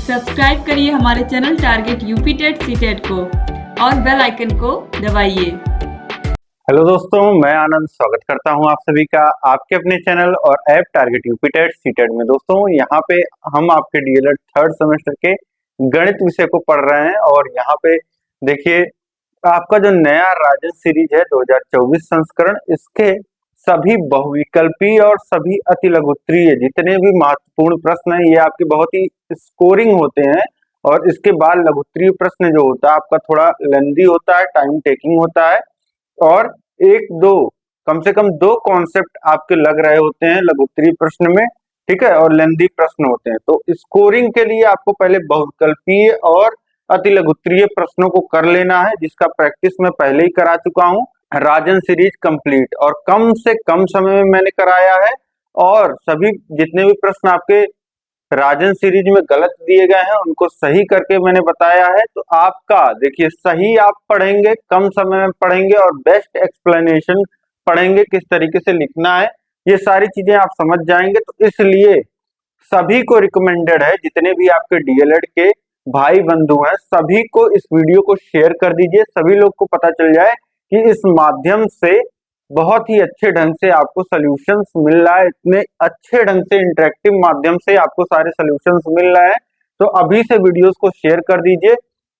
Subscribe करिए हमारे channel target UP TET CTET को और बेल आइकन को दबाइए। हेलो दोस्तों, मैं आनंद स्वागत करता हूं आप सभी का आपके अपने चैनल और app target UP TET CTET में। दोस्तों यहां पे हम आपके डीएलएड थर्ड सेमेस्टर के गणित विषय को पढ़ रहे हैं और यहां पे देखिए आपका जो नया राजन सीरीज है 2024 संस्करण, इसके सभी बहुविकल्पी और सभी अति लघुत्तरीय जितने भी महत्वपूर्ण प्रश्न हैं ये आपके बहुत ही स्कोरिंग होते हैं। और इसके बाद लघुत्तरीय प्रश्न जो होता है आपका थोड़ा लेंदी होता है, टाइम टेकिंग होता है और एक दो कम से कम दो कॉन्सेप्ट आपके लग रहे होते हैं लघुत्तरीय प्रश्न में, ठीक है, और लेंदी प्रश्न होते हैं। तो स्कोरिंग के लिए आपको पहले बहुविकल्पीय और अति लघुत्तरीय प्रश्नों को कर लेना है, जिसका प्रैक्टिस मैं पहले ही करा चुका हूं। राजन सीरीज कंप्लीट और कम से कम समय में मैंने कराया है और सभी जितने भी प्रश्न आपके राजन सीरीज में गलत दिए गए हैं उनको सही करके मैंने बताया है। तो आपका देखिए सही आप पढ़ेंगे, कम समय में पढ़ेंगे और बेस्ट एक्सप्लेनेशन पढ़ेंगे, किस तरीके से लिखना है ये सारी चीजें आप समझ जाएंगे। तो इसलिए सभी को रिकमेंडेड है, जितने भी आपके डीएलएड के भाई बंधु हैं सभी को इस वीडियो को शेयर कर दीजिए, सभी लोग को पता चल जाए कि इस माध्यम से बहुत ही अच्छे ढंग से आपको सॉल्यूशंस मिल रहा है, इतने अच्छे ढंग से इंटरेक्टिव माध्यम से आपको सारे सॉल्यूशंस मिल रहे हैं। तो अभी से वीडियोस को शेयर कर दीजिए,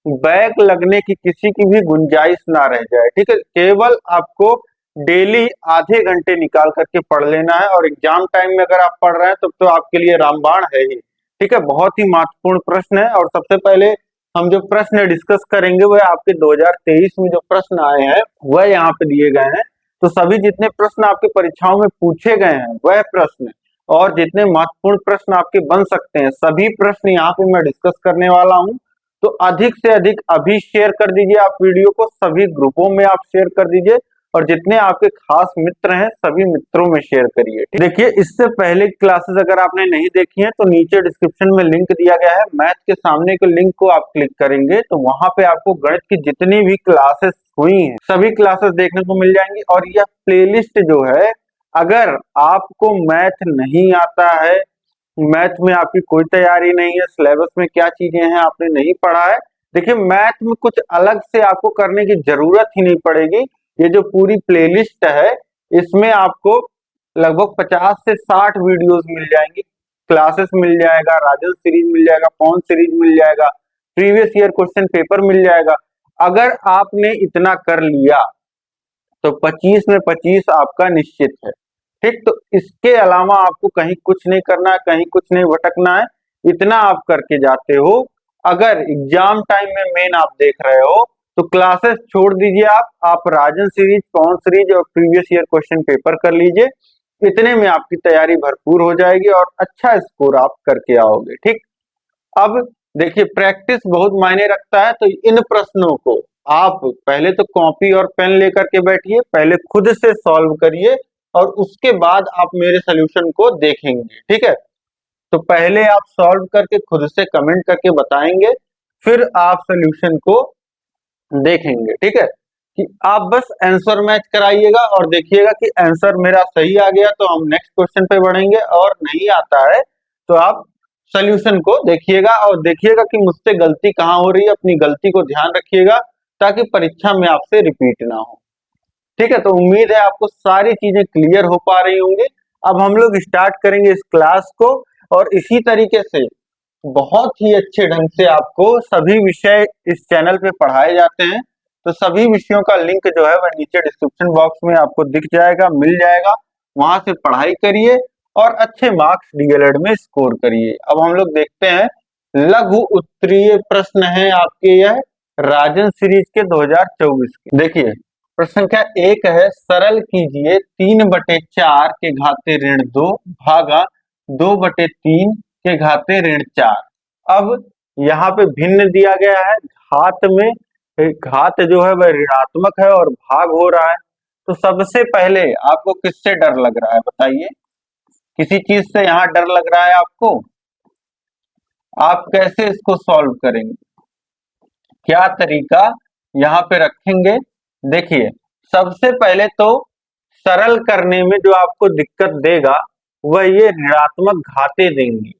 बैक लगने की किसी की भी गुंजाइश ना रह जाए, ठीक है। केवल आपको डेली आधे घंटे निकाल करके पढ़ लेना है और एग्जाम टाइम में अगर आप पढ़ रहे हैं तो आपके लिए रामबाण है ही, ठीक है। बहुत ही महत्वपूर्ण प्रश्न है और सबसे पहले हम जो प्रश्न डिस्कस करेंगे वह आपके 2023 में जो प्रश्न आए हैं वह यहाँ पे दिए गए हैं। तो सभी जितने प्रश्न आपके परीक्षाओं में पूछे गए हैं वह प्रश्न और जितने महत्वपूर्ण प्रश्न आपके बन सकते हैं सभी प्रश्न यहाँ पे मैं डिस्कस करने वाला हूँ। तो अधिक से अधिक अभी शेयर कर दीजिए आप वीडियो को, सभी ग्रुपों में आप शेयर कर दीजिए और जितने आपके खास मित्र हैं सभी मित्रों में शेयर करिए। देखिए इससे पहले क्लासेस अगर आपने नहीं देखी है तो नीचे डिस्क्रिप्शन में लिंक दिया गया है, मैथ के सामने के लिंक को आप क्लिक करेंगे तो वहां पे आपको गणित की जितनी भी क्लासेस हुई हैं सभी क्लासेस देखने को मिल जाएंगी। और यह प्लेलिस्ट जो है, अगर आपको मैथ नहीं आता है, मैथ में आपकी कोई तैयारी नहीं है, सिलेबस में क्या चीजें हैं आपने नहीं पढ़ा है, देखिए मैथ में कुछ अलग से आपको करने की जरूरत ही नहीं पड़ेगी। ये जो पूरी प्लेलिस्ट है इसमें आपको लगभग 50 से 60 वीडियोस मिल जाएंगी, क्लासेस मिल जाएगा, राजन सीरीज मिल जाएगा, पवन सीरीज मिल जाएगा, प्रीवियस ईयर क्वेश्चन पेपर मिल जाएगा। अगर आपने इतना कर लिया तो 25 में 25 आपका निश्चित है, ठीक। तो इसके अलावा आपको कहीं कुछ नहीं करना है, कहीं कुछ नहीं भटकना है, इतना आप करके जाते हो। अगर एग्जाम टाइम में मेन आप देख रहे हो तो क्लासेस छोड़ दीजिए, आप राजन सीरीज, पवन सीरीज और प्रीवियस ईयर क्वेश्चन पेपर कर लीजिए, इतने में आपकी तैयारी भरपूर हो जाएगी और अच्छा स्कोर आप करके आओगे, ठीक। अब देखिए प्रैक्टिस बहुत मायने रखता है, तो इन प्रश्नों को आप पहले तो कॉपी और पेन लेकर के बैठिए, पहले खुद से सॉल्व करिए और उसके बाद आप मेरे सोल्यूशन को देखेंगे, ठीक है। तो पहले आप सॉल्व करके खुद से कमेंट करके बताएंगे, फिर आप सोल्यूशन को देखेंगे, ठीक है। कि आप बस आंसर मैच कराइएगा और देखिएगा कि आंसर मेरा सही आ गया तो हम नेक्स्ट क्वेश्चन पे बढ़ेंगे, और नहीं आता है तो आप सोल्यूशन को देखिएगा और देखिएगा कि मुझसे गलती कहाँ हो रही है, अपनी गलती को ध्यान रखिएगा ताकि परीक्षा में आपसे रिपीट ना हो, ठीक है। तो उम्मीद है आपको सारी चीजें क्लियर हो पा रही होंगी। अब हम लोग स्टार्ट करेंगे इस क्लास को और इसी तरीके से बहुत ही अच्छे ढंग से आपको सभी विषय इस चैनल पे पढ़ाए जाते हैं। तो सभी विषयों का लिंक जो है वह नीचे डिस्क्रिप्शन बॉक्स में आपको दिख जाएगा, मिल जाएगा, वहां से पढ़ाई करिए और अच्छे मार्क्स डीएलएड में स्कोर करिए। अब हम लोग देखते हैं लघु उत्तरीय प्रश्न है आपके यह राजन सीरीज के 2024 के। देखिए प्रश्न संख्या 1 है, सरल कीजिए 3/4 के घाते ऋण 2 भागा 2/3 के घाते ऋण 4। अब यहाँ पे भिन्न दिया गया है, घात में घात जो है वह ऋणात्मक है और भाग हो रहा है। तो सबसे पहले आपको किससे डर लग रहा है बताइए, किसी चीज से यहाँ डर लग रहा है आपको, आप कैसे इसको सॉल्व करेंगे, क्या तरीका यहाँ पे रखेंगे। देखिए सबसे पहले तो सरल करने में जो आपको दिक्कत देगा वह ये ऋणात्मक घाते देंगी,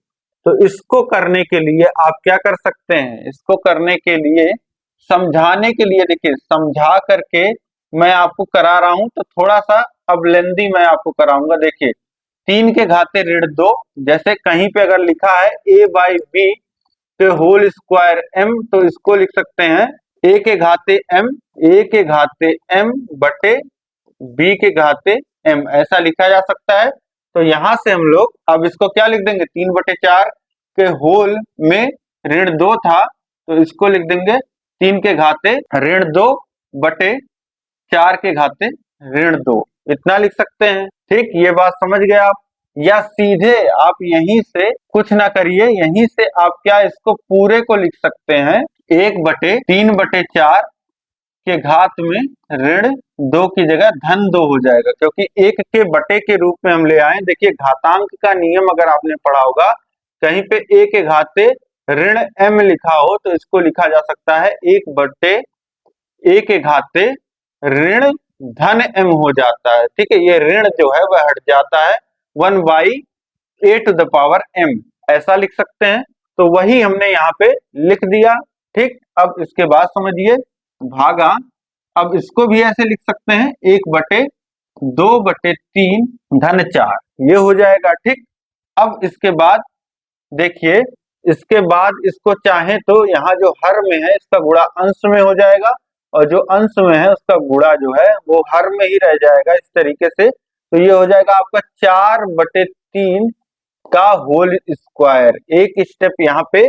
तो इसको करने के लिए आप क्या कर सकते हैं, इसको करने के लिए समझाने के लिए, देखिए समझा करके मैं आपको करा रहा हूं तो थोड़ा सा अब लेंदी मैं आपको कराऊंगा। देखिए 3 के घाते ऋण 2, जैसे कहीं पे अगर लिखा है a बाई बी के होल स्क्वायर m, तो इसको लिख सकते हैं a के घाते m, a के घाते m बटे b के घाते m, ऐसा लिखा जा सकता है। तो यहां से हम लोग अब इसको क्या लिख देंगे, 3/4 के होल में ऋण 2 था तो इसको लिख देंगे 3 के घाते ऋण 2 बटे 4 के घाते ऋण 2, इतना लिख सकते हैं। ठीक, ये बात समझ गए आप। या सीधे आप यहीं से कुछ ना करिए, यहीं से आप क्या इसको पूरे को लिख सकते हैं 1/3/4 के घात में ऋण 2 की जगह धन 2 हो जाएगा, क्योंकि 1 के बटे के रूप में हम ले आए। देखिए घातांक का नियम अगर आपने पढ़ा होगा, कहीं पे a के घाते ऋण m लिखा हो तो इसको लिखा जा सकता है 1/a के घाते ऋण धन m हो जाता है। ठीक है, ये ऋण जो है वह हट जाता है 1/a⁻m, ऐसा लिख सकते हैं। तो वही हमने यहाँ पे लिख दिया। ठीक, अब इसके बाद समझिए भागा, अब इसको भी ऐसे लिख सकते हैं 1/2/3 धन 4, ये हो जाएगा। ठीक, अब इसके बाद देखिए, इसके बाद इसको चाहे तो यहाँ जो हर में है इसका गुणा अंश में हो जाएगा, और जो अंश में है उसका गुणा जो है वो हर में ही रह जाएगा, इस तरीके से। तो ये हो जाएगा आपका 4/3 का होल स्क्वायर। एक स्टेप यहाँ पे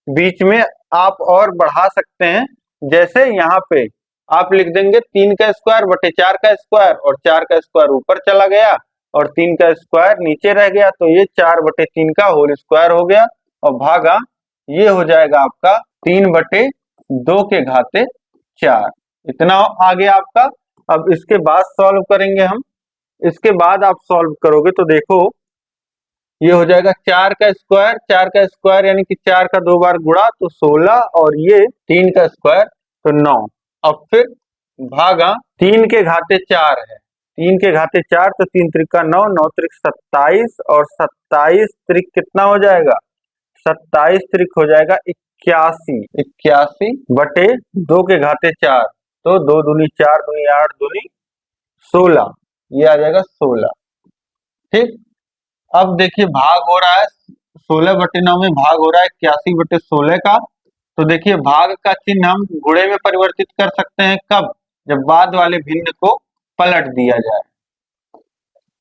बीच में आप और बढ़ा सकते हैं, जैसे यहाँ पे आप लिख देंगे 3 का स्क्वायर बटे 4 का स्क्वायर, और 4 का स्क्वायर ऊपर चला गया और 3 का स्क्वायर नीचे रह गया, तो ये 4/3 का होल स्क्वायर हो गया, और भागा ये हो जाएगा आपका 3/2 के घाते 4, इतना आ गया आपका। अब इसके बाद सॉल्व करेंगे हम। इसके बाद आप सॉल्व करोगे तो देखो ये हो जाएगा 4 का स्क्वायर यानी कि 4 का 2 बार गुणा तो 16, और ये 3 का स्क्वायर तो 9। अब फिर भागा 3 के घाते 4 है, 3 के घाते 4 तो 3 त्रिका 9, 9 त्रिक 27, और 27 त्रिक कितना हो जाएगा, 27 त्रिक हो जाएगा 81, 81 बटे 2 के घाते 4, तो 2 दूनी 4 दूनी 8 दूनी 16, ये आ जाएगा 16। ठीक, अब देखिए भाग हो रहा है 16/9 में भाग हो रहा है 81/16 का। तो देखिए भाग का चिन्ह हम गुणे में परिवर्तित कर सकते हैं, कब, जब बाद वाले भिन्न को पलट दिया जाए।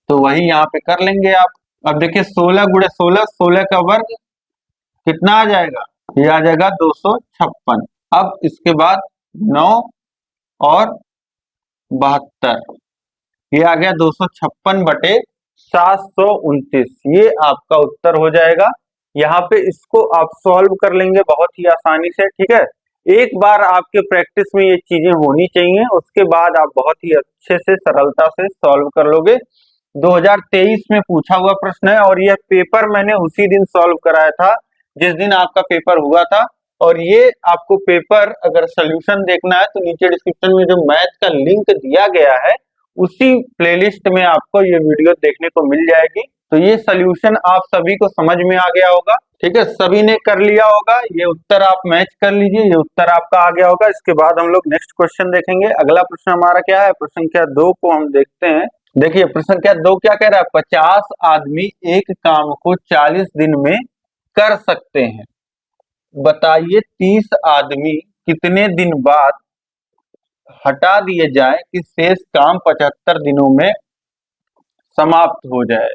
तो वही यहाँ पे कर लेंगे आप। अब देखिए 16 गुणे 16, 16 का वर्ग कितना आ जाएगा, ये आ जाएगा 256। अब इसके बाद 9 और 72, ये आ गया 256/729, ये आपका उत्तर हो जाएगा। यहाँ पे इसको आप सॉल्व कर लेंगे बहुत ही आसानी से। ठीक है, एक बार आपके प्रैक्टिस में ये चीजें होनी चाहिए, उसके बाद आप बहुत ही अच्छे से सरलता से सॉल्व कर लोगे। 2023 में पूछा हुआ प्रश्न है, और यह पेपर मैंने उसी दिन सॉल्व कराया था जिस दिन आपका पेपर हुआ था। और ये आपको पेपर अगर सोल्यूशन देखना है तो नीचे डिस्क्रिप्शन में जो मैथ का लिंक दिया गया है उसी प्लेलिस्ट में आपको ये वीडियो देखने को मिल जाएगी। तो ये सोल्यूशन आप सभी को समझ में आ गया होगा। ठीक है, सभी ने कर लिया होगा, ये उत्तर आप मैच कर लीजिए, ये उत्तर आपका आ गया होगा। इसके बाद हम लोग नेक्स्ट क्वेश्चन देखेंगे। अगला प्रश्न हमारा क्या है, प्रश्न संख्या 2 को हम देखते हैं। देखिए प्रश्न संख्या 2 क्या कह रहा है, 50 आदमी एक काम को 40 दिन में कर सकते हैं, बताइए 30 आदमी कितने दिन बाद हटा दिए जाए कि शेष काम 75 दिनों में समाप्त हो जाए।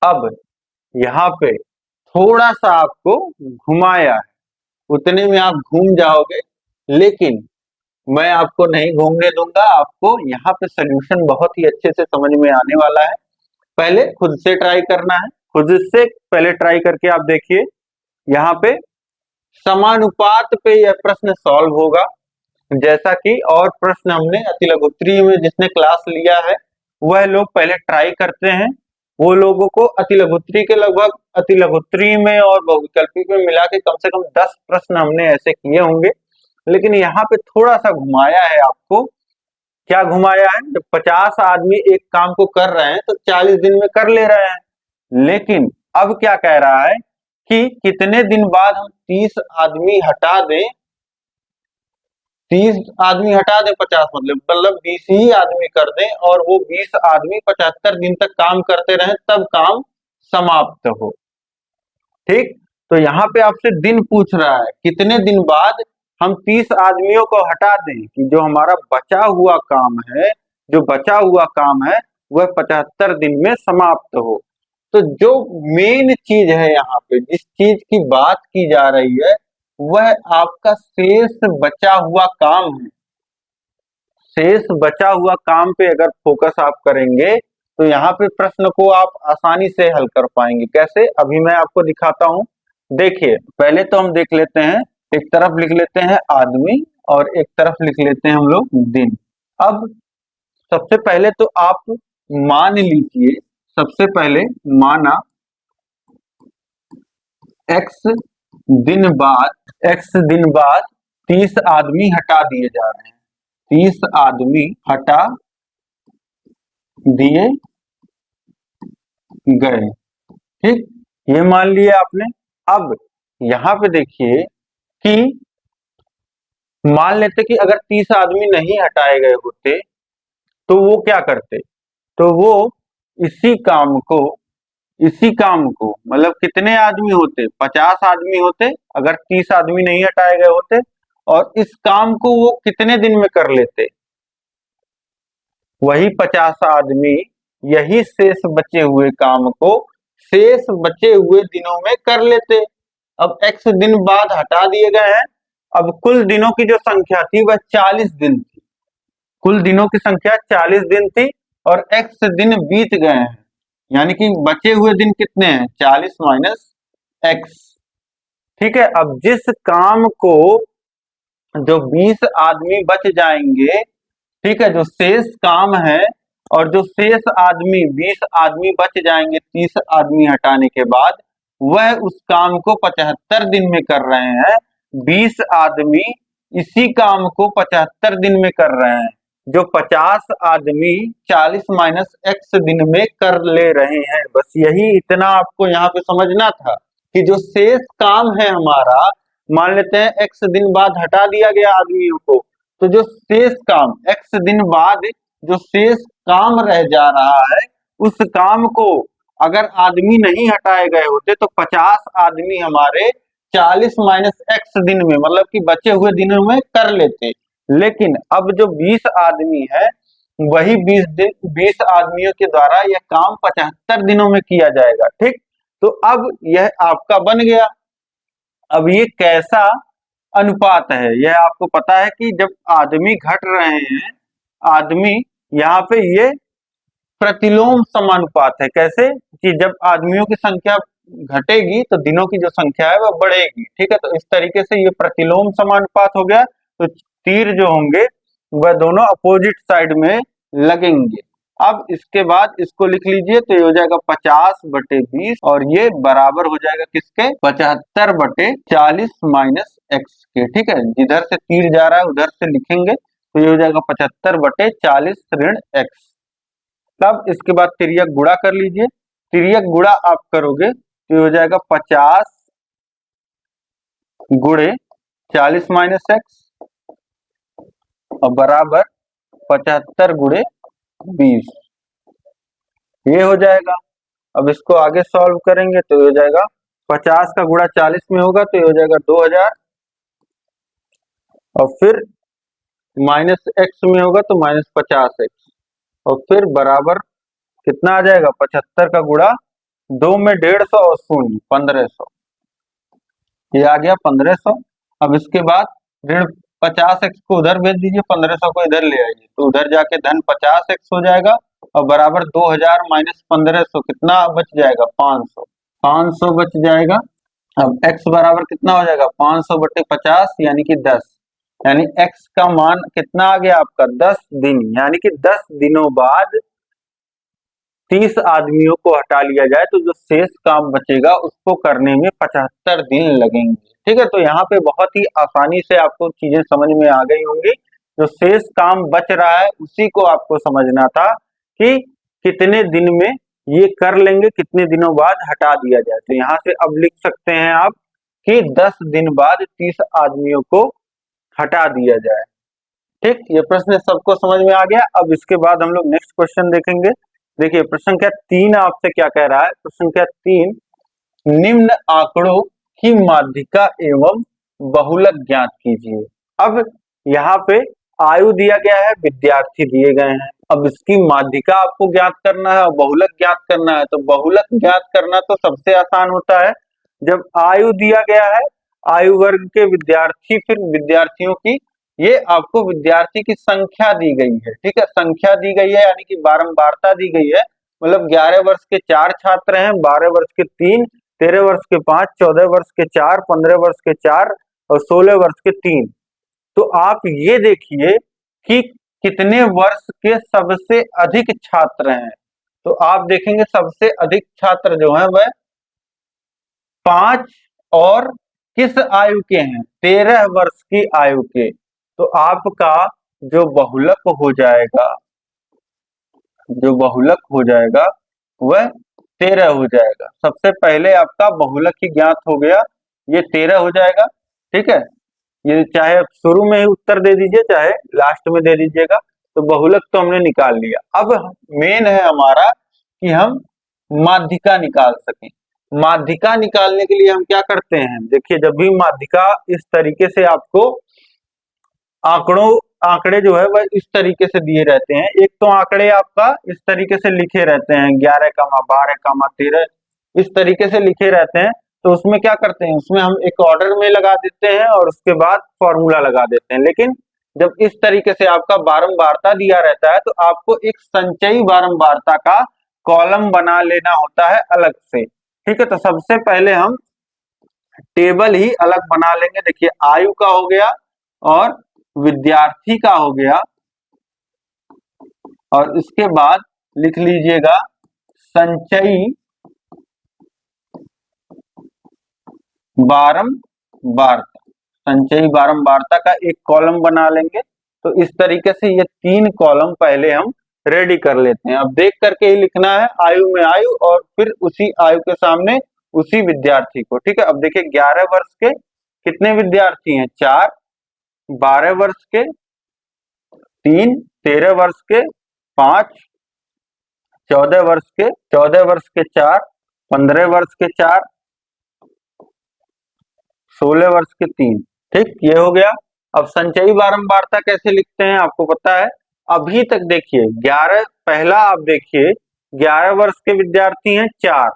अब यहाँ पे थोड़ा सा आपको घुमाया है, उतने में आप घूम जाओगे, लेकिन मैं आपको नहीं घूमने दूंगा। आपको यहाँ पे सोल्यूशन बहुत ही अच्छे से समझ में आने वाला है। पहले खुद से ट्राई करना है, खुद से पहले ट्राई करके आप देखिए। यहाँ पे समानुपात पे यह प्रश्न सॉल्व होगा, जैसा कि और प्रश्न हमने अतिलघुत्री में जिसने क्लास लिया है वह लोग पहले ट्राई करते हैं। वो लोगों को अतिलघुत्री के लगभग अतिलघुत्री में और बहुविकल्पी में मिला के कम से कम 10 प्रश्न हमने ऐसे किए होंगे, लेकिन यहाँ पे थोड़ा सा घुमाया है आपको। क्या घुमाया है, जब 50 आदमी एक काम को कर रहे हैं तो 40 दिन में कर ले रहे हैं, लेकिन अब क्या कह रहा है कि कितने दिन बाद हम 30 आदमी हटा दें, 30 आदमी हटा दें 50 मतलब 20 ही आदमी कर दें और वो 20 आदमी 75 दिन तक काम करते रहें तब काम समाप्त हो। ठीक, तो यहाँ पे आपसे दिन पूछ रहा है कितने दिन बाद हम 30 आदमियों को हटा दें कि जो हमारा बचा हुआ काम है, जो बचा हुआ काम है वह 75 दिन में समाप्त हो। तो जो मेन चीज है यहाँ पे, जिस चीज की बात की जा रही है वह आपका शेष बचा हुआ काम है। शेष बचा हुआ काम पे अगर फोकस आप करेंगे तो यहाँ पे प्रश्न को आप आसानी से हल कर पाएंगे। कैसे, अभी मैं आपको दिखाता हूँ। देखिए, पहले तो हम देख लेते हैं, एक तरफ लिख लेते हैं आदमी और एक तरफ लिख लेते हैं हम लोग दिन। अब सबसे पहले तो आप मान लीजिए, सबसे पहले माना x दिन बाद 30 आदमी हटा दिए जा रहे हैं, 30 आदमी हटा दिए गए। ठीक, ये मान लिया आपने। अब यहाँ पे देखिए कि मान लेते कि अगर 30 आदमी नहीं हटाए गए होते तो वो क्या करते, तो वो इसी काम को मतलब कितने आदमी होते, 50 आदमी होते अगर 30 आदमी नहीं हटाए गए होते, और इस काम को वो कितने दिन में कर लेते, वही 50 आदमी यही शेष बचे हुए काम को शेष बचे हुए दिनों में कर लेते। अब x दिन बाद हटा दिए गए हैं, अब कुल दिनों की जो संख्या थी वह 40 दिन थी, कुल दिनों की संख्या 40 दिन थी और x दिन बीत गए हैं, यानी कि बचे हुए दिन कितने हैं, 40 माइनस x। ठीक है, अब जिस काम को जो 20 आदमी बच जाएंगे, ठीक है, जो शेष काम है और जो शेष आदमी 20 आदमी बच जाएंगे 30 आदमी हटाने के बाद, वह उस काम को 75 दिन में कर रहे हैं। 20 आदमी इसी काम को 75 दिन में कर रहे हैं, जो 50 आदमी 40 माइनस x दिन में कर ले रहे हैं। बस यही इतना आपको यहाँ पे समझना था कि जो शेष काम है हमारा, मान लेते हैं x दिन बाद हटा दिया गया आदमियों को, तो जो शेष काम x दिन बाद जो शेष काम रह जा रहा है, उस काम को अगर आदमी नहीं हटाए गए होते तो 50 आदमी हमारे 40 माइनस x दिन में मतलब कि बचे हुए दिनों में कर लेते। लेकिन अब जो 20 आदमी है वही 20 आदमियों के द्वारा यह काम 75 दिनों में किया जाएगा। ठीक, तो अब यह आपका बन गया। अब ये कैसा अनुपात है, यह आपको पता है कि जब आदमी घट रहे हैं, आदमी यहाँ पे ये प्रतिलोम समानुपात है। कैसे कि जब आदमियों की संख्या घटेगी तो दिनों की जो संख्या है वह बढ़ेगी। ठीक है, तो इस तरीके से ये प्रतिलोम समानुपात हो गया। तो तीर जो होंगे वह दोनों अपोजिट साइड में लगेंगे। अब इसके बाद इसको लिख लीजिए, तो ये हो जाएगा 50/20 और ये बराबर हो जाएगा किसके, 75/40 माइनस x के। ठीक है, जिधर से तीर जा रहा है उधर से लिखेंगे, तो ये हो जाएगा 75/40 ऋण x। तब इसके बाद तिर्यक गुणा कर लीजिए, तिर्यक गुणा आप करोगे तो ये हो जाएगा 50 गुणे 40 माइनस x और बराबर 75 गुणे 20, ये हो जाएगा। अब इसको आगे सॉल्व करेंगे तो ये हो जाएगा 50 का गुणा 40 में होगा तो ये हो जाएगा 2000 और फिर माइनस x में होगा तो माइनस 50x और फिर बराबर कितना आ जाएगा, 75 का गुणा 2 में 150 और 0 1500, ये आ गया 1500। अब इसके बाद ऋण 50x को उधर भेज दीजिए, 1500 को इधर ले आइए, तो उधर जाके धन 50x हो जाएगा और बराबर 2000 माइनस 1500 कितना बच जाएगा, 500, 500 बच जाएगा। अब x बराबर कितना हो जाएगा, 500/50 यानी कि 10, यानी x का मान कितना आ गया आपका, 10 दिन, यानी कि 10 दिनों बाद 30 आदमियों को हटा लिया जाए तो जो शेष काम बचेगा उसको करने में 75 दिन लगेंगे। ठीक है, तो यहाँ पे बहुत ही आसानी से आपको चीजें समझ में आ गई होंगी। जो शेष काम बच रहा है उसी को आपको समझना था कि कितने दिन में ये कर लेंगे कितने दिनों बाद हटा दिया जाए। तो यहाँ से अब लिख सकते हैं आप कि 10 दिन बाद 30 आदमियों को हटा दिया जाए। ठीक, ये प्रश्न सबको समझ में आ गया। अब इसके बाद हम लोग नेक्स्ट क्वेश्चन देखेंगे। देखिए प्रश्न संख्या 3 आपसे क्या कह रहा है। प्रश्न संख्या 3, निम्न आंकड़ों की माध्यिका एवं बहुलक ज्ञात कीजिए। अब यहाँ पे आयु दिया गया है, विद्यार्थी दिए गए हैं। अब इसकी माध्यिका आपको ज्ञात करना है और बहुलक ज्ञात करना है। तो बहुलक ज्ञात करना तो सबसे आसान होता है। जब आयु दिया गया है, आयु वर्ग के विद्यार्थी, फिर विद्यार्थियों की, ये आपको विद्यार्थी की संख्या दी गई है। ठीक है, संख्या दी गई है यानी कि बारंबारता दी गई है। मतलब 11 वर्ष के 4 छात्र हैं, 12 वर्ष के 3, 13 वर्ष के 5, 14 वर्ष के 4, 15 वर्ष के 4 और 16 वर्ष के 3। तो आप ये देखिए कि कितने वर्ष के सबसे अधिक छात्र हैं। तो आप देखेंगे सबसे अधिक छात्र जो हैं वह 5 और किस आयु के हैं, 13 वर्ष की आयु के। तो आपका जो बहुलक हो जाएगा, वह 13 हो जाएगा। सबसे पहले आपका बहुलक ही ज्ञात हो गया, ये 13 हो जाएगा। ठीक है, ये चाहे आप शुरू में ही उत्तर दे दीजिए चाहे लास्ट में दे दीजिएगा। तो बहुलक तो हमने निकाल लिया। अब मेन है हमारा कि हम माध्यिका निकाल सकें। माध्यिका निकालने के लिए हम क्या करते हैं, देखिए जब भी माध्यिका इस तरीके से आपको आंकड़े जो है वह इस तरीके से दिए रहते हैं। एक तो आंकड़े आपका इस तरीके से लिखे रहते हैं, 11, 12, 13 इस तरीके से लिखे रहते हैं। तो उसमें क्या करते हैं, उसमें हम एक ऑर्डर में लगा देते हैं और उसके बाद फॉर्मूला लगा देते हैं। लेकिन जब इस तरीके से आपका बारंबारता दिया रहता है तो आपको एक संचयी बारंबारता का कॉलम बना लेना होता है अलग से। ठीक है, तो सबसे पहले हम टेबल ही अलग बना लेंगे। देखिए आयु का हो गया और विद्यार्थी का हो गया, और इसके बाद लिख लीजिएगा संचयी बारंबारता। संचयी बारंबारता का एक कॉलम बना लेंगे। तो इस तरीके से ये 3 कॉलम पहले हम रेडी कर लेते हैं। अब देख करके ही लिखना है, आयु में आयु और फिर उसी आयु के सामने उसी विद्यार्थी को। ठीक है, अब देखिए 11 वर्ष के कितने विद्यार्थी हैं, 4, 12 वर्ष के 3, 13 वर्ष के 5, 14 वर्ष के 4, 15 वर्ष के 4, 16 वर्ष के 3। ठीक, ये हो गया। अब संचयी बारंबारता कैसे लिखते हैं आपको पता है। अभी तक देखिए 11, पहला आप देखिए 11 वर्ष के विद्यार्थी हैं 4।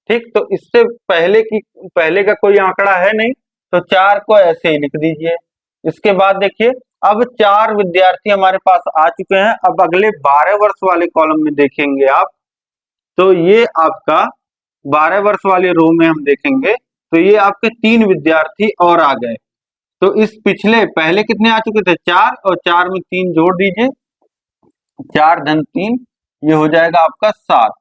ठीक, तो इससे पहले का कोई आंकड़ा है नहीं, तो 4 को ऐसे ही लिख दीजिए। इसके बाद देखिए अब 4 विद्यार्थी हमारे पास आ चुके हैं। अब अगले 12 वर्ष वाले कॉलम में देखेंगे आप, तो ये आपका 12 वर्ष वाले रो में हम देखेंगे तो ये आपके 3 विद्यार्थी और आ गए। तो इस पिछले पहले कितने आ चुके थे, 4, और 4 में 3 जोड़ दीजिए, 4 धन 3, ये हो जाएगा आपका 7।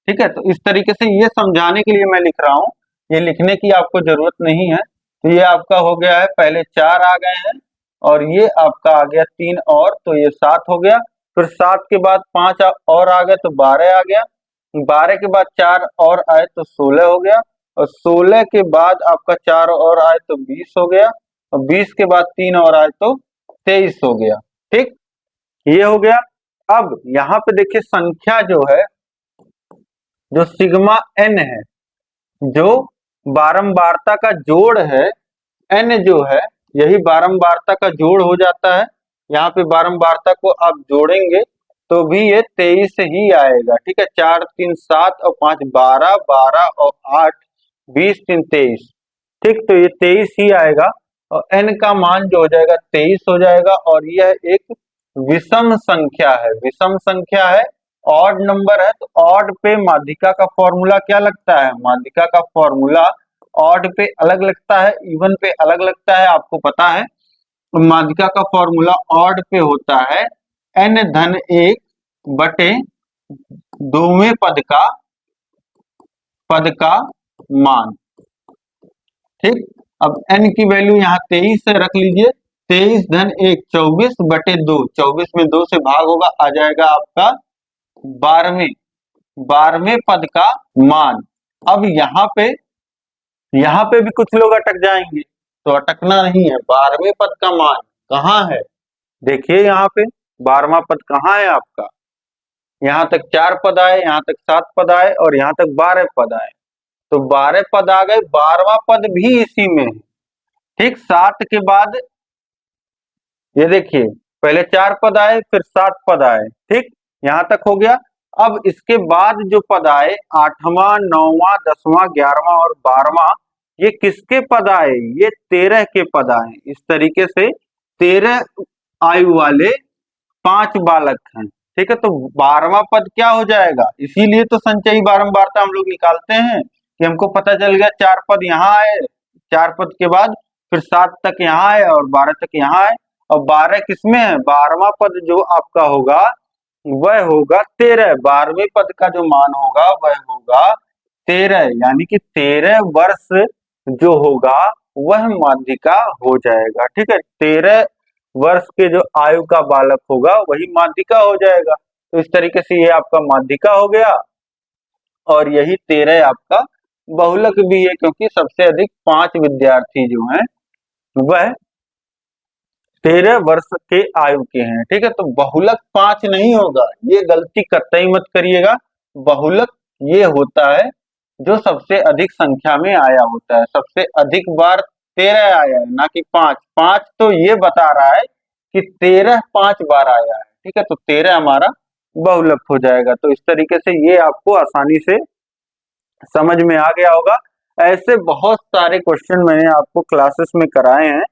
ठीक है, तो इस तरीके से ये समझाने के लिए मैं लिख रहा हूँ, ये लिखने की आपको जरूरत नहीं है। तो ये आपका हो गया है, पहले 4 आ गए हैं और ये आपका आ गया 3 और, तो ये 7 हो गया। फिर 7 के बाद 5 और आ गए तो 12 आ गया। 12 के बाद 4 और आए तो 16 हो गया, और 16 के बाद आपका 4 और आए तो 20 हो गया, और 20 के बाद 3 और आए तो 23 हो गया। ठीक, ये हो गया। अब यहाँ पे देखिए संख्या जो है, जो सिग्मा n है, जो बारंबारता का जोड़ है, n जो है यही बारंबारता का जोड़ हो जाता है। यहाँ पे बारंबारता को आप जोड़ेंगे तो भी ये 23 ही आएगा। ठीक है, 4, 3, 7 और 5, 12, 12 और 8, 20, 3, 23। ठीक, तो ये 23 ही आएगा और n का मान जो हो जाएगा 23 हो जाएगा। और यह एक विषम संख्या है, विषम संख्या है, ऑड नंबर है। तो ऑड पे माध्यिका का फॉर्मूला क्या लगता है, माध्यिका का फॉर्मूला ऑड पे अलग लगता है, इवन पे अलग लगता है, आपको पता है। माध्यिका का फॉर्मूला ऑड पे होता है n धन 1 बटे दोवें पद का मान। ठीक, अब n की वैल्यू यहाँ 23 से रख लीजिए, 23 धन 1 24 बटे 2, 24 में 2 से भाग होगा, आ जाएगा आपका 12वें। 12वें पद का मान। अब यहाँ पे भी कुछ लोग अटक जाएंगे, तो अटकना नहीं है। 12वें पद का मान कहाँ है? देखिए यहाँ पे 12वां पद कहाँ है आपका। यहाँ तक 4 पद आए, यहाँ तक 7 पद आए और यहाँ तक 12 पद आए, तो 12 पद आ गए। 12वां पद भी इसी में है। ठीक, 7 के बाद ये देखिए पहले 4 पद आए फिर 7 पद आए। ठीक, यहाँ तक हो गया। अब इसके बाद जो पद आए 8वां 9वां 10वां 11वां और 12वां, ये किसके पद आए? ये 13 के पद आए। इस तरीके से 13 आयु वाले 5 बालक हैं। ठीक है, तो 12वां पद क्या हो जाएगा? इसीलिए तो संचयी बारंबारता हम लोग निकालते हैं कि हमको पता चल गया 4 पद यहाँ आए, 4 पद के बाद फिर 7 तक यहाँ आए और 12 तक यहाँ आए। और 12 किसमें है? 12वां पद जो आपका होगा वह होगा 13। 12वें पद का जो मान होगा वह होगा 13, यानी कि 13 वर्ष जो होगा वह माध्यिका हो जाएगा। ठीक है, 13 वर्ष के जो आयु का बालक होगा वही माध्यिका हो जाएगा। तो इस तरीके से ये आपका माध्यिका हो गया और यही 13 आपका बहुलक भी है, क्योंकि सबसे अधिक 5 विद्यार्थी जो हैं वह 13 वर्ष के आयु के हैं। ठीक है, तो बहुलक 5 नहीं होगा, ये गलती कतई मत करिएगा। बहुलक ये होता है जो सबसे अधिक संख्या में आया होता है। सबसे अधिक बार 13 आया है, ना कि 5। 5 तो ये बता रहा है कि 13 5 बार आया है। ठीक है, तो 13 हमारा बहुलक हो जाएगा। तो इस तरीके से ये आपको आसानी से समझ में आ गया होगा। ऐसे बहुत सारे क्वेश्चन मैंने आपको क्लासेस में कराए हैं।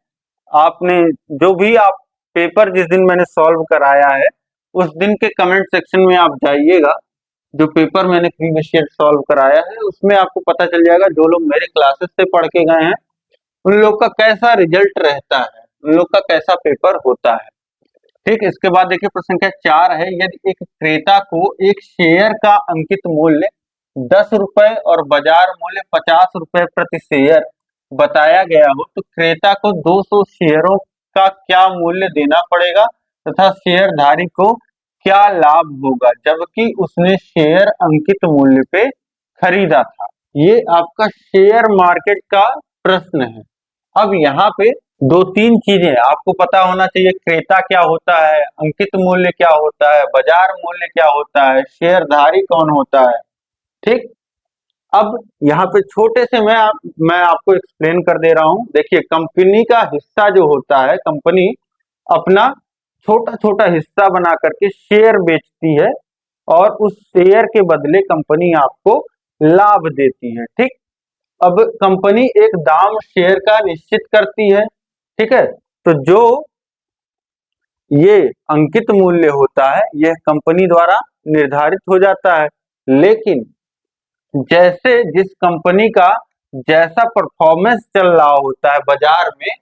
आपने जो भी आप पेपर जिस दिन मैंने सॉल्व कराया है उस दिन के कमेंट सेक्शन में आप जाइएगा, जो पेपर मैंने प्रीवियस ईयर सॉल्व कराया है उसमें आपको पता चल जाएगा। जो लोग मेरे क्लासेस से पढ़ के गए हैं उन लोग का कैसा रिजल्ट रहता है, उन लोग का कैसा पेपर होता है। ठीक, इसके बाद देखिए प्रश्न संख्या 4 है, यदि एक क्रेता को एक शेयर का अंकित मूल्य 10 रुपए और बाजार मूल्य 50 रुपए प्रति शेयर बताया गया हो, तो क्रेता को 200 शेयरों का क्या मूल्य देना पड़ेगा तथा शेयरधारी को क्या लाभ होगा, जबकि उसने शेयर अंकित मूल्य पे खरीदा था। ये आपका शेयर मार्केट का प्रश्न है। अब यहाँ पे 2-3 चीजें आपको पता होना चाहिए। क्रेता क्या होता है, अंकित मूल्य क्या होता है, बाजार मूल्य क्या होता है, शेयरधारी कौन होता है। ठीक, अब यहाँ पे छोटे से मैं आपको एक्सप्लेन कर दे रहा हूं। देखिए कंपनी का हिस्सा जो होता है, कंपनी अपना छोटा छोटा हिस्सा बना करके शेयर बेचती है और उस शेयर के बदले कंपनी आपको लाभ देती है। ठीक, अब कंपनी एक दाम शेयर का निश्चित करती है। ठीक है, तो जो ये अंकित मूल्य होता है यह कंपनी द्वारा निर्धारित हो जाता है। लेकिन जैसे जिस कंपनी का जैसा परफॉर्मेंस चल रहा होता है बाजार में,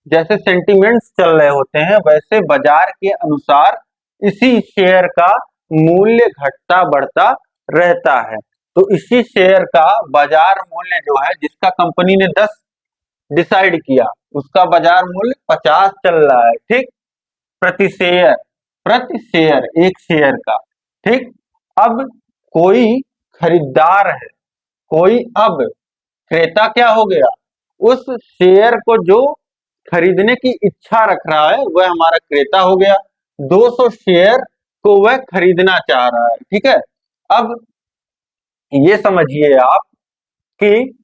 जैसे सेंटिमेंट्स चल रहे होते हैं, वैसे बाजार के अनुसार इसी शेयर का मूल्य घटता बढ़ता रहता है। तो इसी शेयर का बाजार मूल्य जो है, जिसका कंपनी ने 10 डिसाइड किया, उसका बाजार मूल्य 50 चल रहा है। ठीक, प्रति शेयर एक शेयर का। ठीक, अब कोई खरीदार है, कोई अब क्रेता क्या हो गया, उस शेयर को जो खरीदने की इच्छा रख रहा है वह हमारा क्रेता हो गया। 200 शेयर को वह खरीदना चाह रहा है। ठीक है, अब ये समझिए आप कि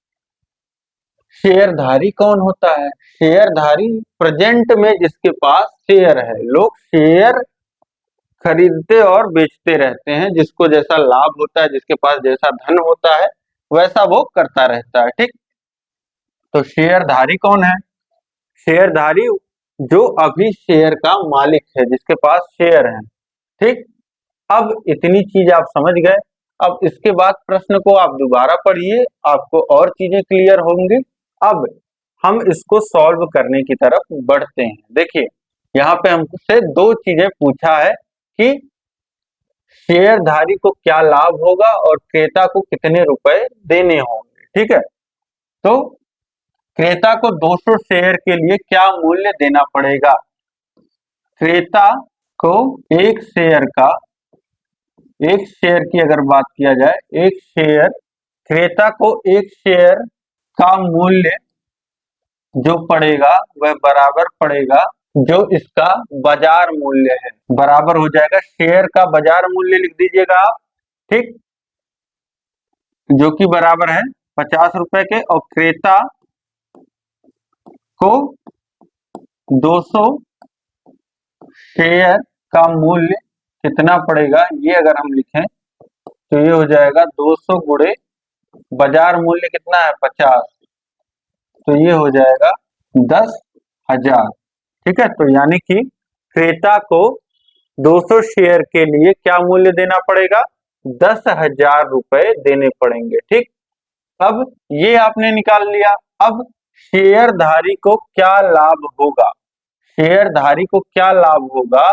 शेयरधारी कौन होता है। शेयरधारी प्रेजेंट में जिसके पास शेयर है, लोग शेयर खरीदते और बेचते रहते हैं, जिसको जैसा लाभ होता है, जिसके पास जैसा धन होता है वैसा वो करता रहता है। ठीक, तो शेयरधारी कौन है? शेयरधारी जो अभी शेयर का मालिक है, जिसके पास शेयर है। ठीक, अब इतनी चीज आप समझ गए। अब इसके बाद प्रश्न को आप दोबारा पढ़िए, आपको और चीजें क्लियर होंगी। अब हम इसको सॉल्व करने की तरफ बढ़ते हैं। देखिए यहाँ पे हमसे 2 चीजें पूछा है कि शेयरधारी को क्या लाभ होगा और क्रेता को कितने रुपए देने होंगे। ठीक है, तो क्रेता को 200 शेयर के लिए क्या मूल्य देना पड़ेगा? क्रेता को एक शेयर का एक शेयर की अगर बात किया जाए, एक शेयर, क्रेता को एक शेयर का मूल्य जो पड़ेगा वह बराबर पड़ेगा जो इसका बाजार मूल्य है, बराबर हो जाएगा शेयर का बाजार मूल्य लिख दीजिएगा आप, ठीक, जो कि बराबर है 50 रुपए के, और क्रेता को 200 शेयर का मूल्य कितना पड़ेगा, ये अगर हम लिखें तो ये हो जाएगा 200 गुणे बाजार मूल्य कितना है 50, तो ये हो जाएगा 10,000। ठीक है, तो यानी कि क्रेता को 200 शेयर के लिए क्या मूल्य देना पड़ेगा, 10,000 रुपए देने पड़ेंगे। ठीक, अब ये आपने निकाल लिया। अब शेयरधारी को क्या लाभ होगा, शेयरधारी को क्या लाभ होगा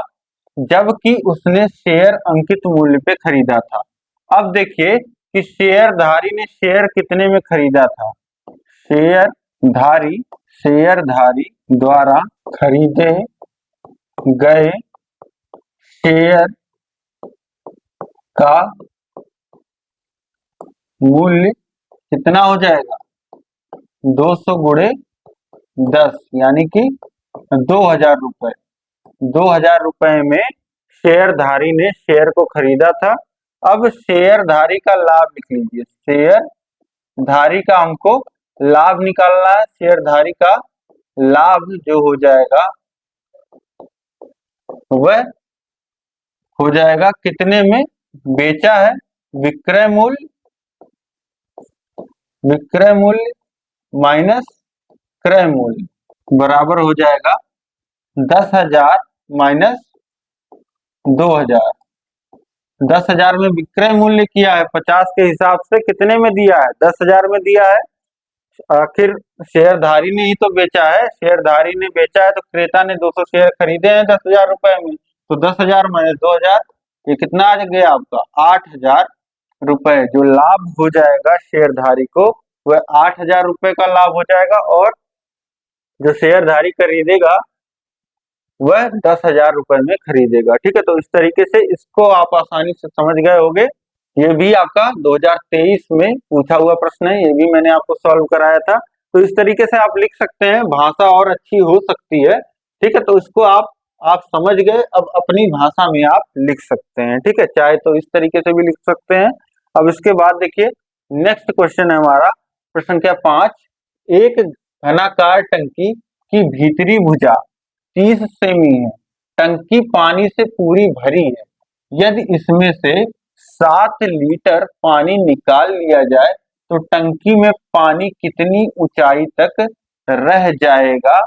जबकि उसने शेयर अंकित मूल्य पे खरीदा था। अब देखिए कि शेयरधारी ने शेयर कितने में खरीदा था, शेयरधारी द्वारा खरीदे गए शेयर का मूल्य कितना हो जाएगा, 200 गुणे 10 यानी कि 2,000 रुपए। 2,000 रुपए में शेयरधारी ने शेयर को खरीदा था। अब शेयरधारी का लाभ लिख लीजिए, शेयरधारी का हमको लाभ निकालना है। शेयरधारी का लाभ जो हो जाएगा वह हो जाएगा कितने में बेचा है, विक्रय मूल्य माइनस क्रय मूल्य बराबर हो जाएगा 10,000 माइनस 2,000। 10,000 में विक्रय मूल्य किया है 50 के हिसाब से, कितने में दिया है, 10,000 में दिया है। आखिर शेयरधारी ने ही तो बेचा है, शेयरधारी ने बेचा है तो क्रेता ने 200 शेयर खरीदे हैं 10,000 रुपए में, तो 10,000 माइनस 2,000 ये कितना आ गया आपका 8,000 रुपए। जो लाभ हो जाएगा शेयरधारी को वह 8,000 रुपए का लाभ हो जाएगा, और जो शेयरधारी खरीदेगा वह 10,000 रुपए में खरीदेगा। ठीक है, तो इस तरीके से इसको आप आसानी से समझ गए होंगे। ये भी आपका 2023 में पूछा हुआ प्रश्न है, ये भी मैंने आपको सॉल्व कराया था। तो इस तरीके से आप लिख सकते हैं, भाषा और अच्छी हो सकती है। ठीक है, तो इसको आप समझ गए, अब अपनी भाषा में आप लिख सकते हैं। ठीक है, चाहे तो इस तरीके से भी लिख सकते हैं। अब इसके बाद देखिए नेक्स्ट क्वेश्चन है हमारा प्रश्न संख्या 5। एक घनाकार टंकी की भीतरी भुजा 30 सेमी है, टंकी पानी से पूरी भरी है, यदि इसमें से 7 लीटर पानी निकाल लिया जाए तो टंकी में पानी कितनी ऊंचाई तक रह जाएगा,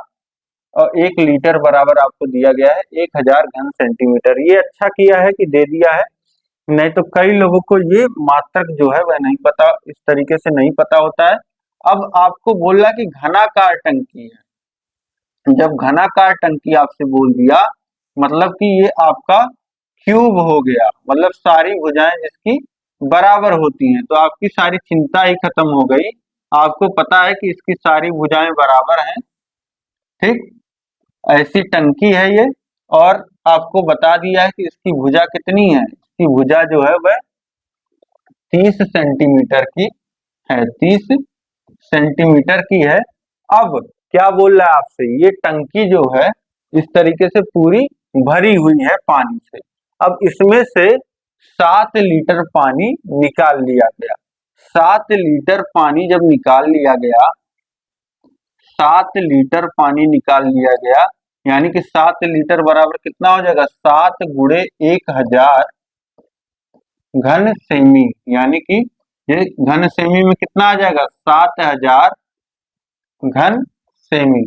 और 1 लीटर बराबर आपको दिया गया है 1000 घन सेंटीमीटर। ये अच्छा किया है कि दे दिया है, नहीं तो कई लोगों को ये मात्रक जो है वह नहीं पता, इस तरीके से नहीं पता होता है। अब आपको बोला कि घनाकार टंकी है, जब घनाकार टंकी आपसे बोल दिया मतलब कि ये आपका क्यूब हो गया, मतलब सारी भुजाएं जिसकी बराबर होती हैं, तो आपकी सारी चिंता ही खत्म हो गई। आपको पता है कि इसकी सारी भुजाएं बराबर हैं। ठीक, ऐसी टंकी है ये, और आपको बता दिया है कि इसकी भुजा कितनी है, इसकी भुजा जो है वह 30 सेंटीमीटर की है, 30 सेंटीमीटर की है। अब क्या बोल रहा है आपसे, ये टंकी जो है इस तरीके से पूरी भरी हुई है पानी से। अब इसमें से 7 लीटर पानी निकाल लिया गया। 7 लीटर पानी जब निकाल लिया गया, 7 लीटर पानी निकाल लिया गया, यानी कि 7 लीटर बराबर कितना हो जाएगा, 7 गुणे 1000 घन सेमी, यानी कि ये घन सेमी में कितना आ जाएगा 7,000 घन सेमी।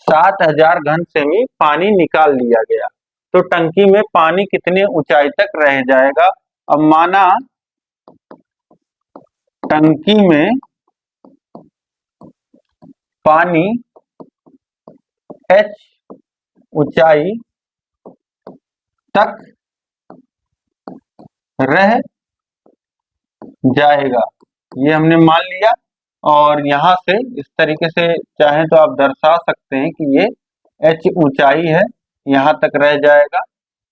7,000 घन सेमी पानी निकाल लिया गया, तो टंकी में पानी कितने ऊंचाई तक रह जाएगा। अब माना टंकी में पानी h ऊंचाई तक रह जाएगा, ये हमने मान लिया। और यहाँ से इस तरीके से चाहें तो आप दर्शा सकते हैं कि ये h ऊंचाई है, यहाँ तक रह जाएगा,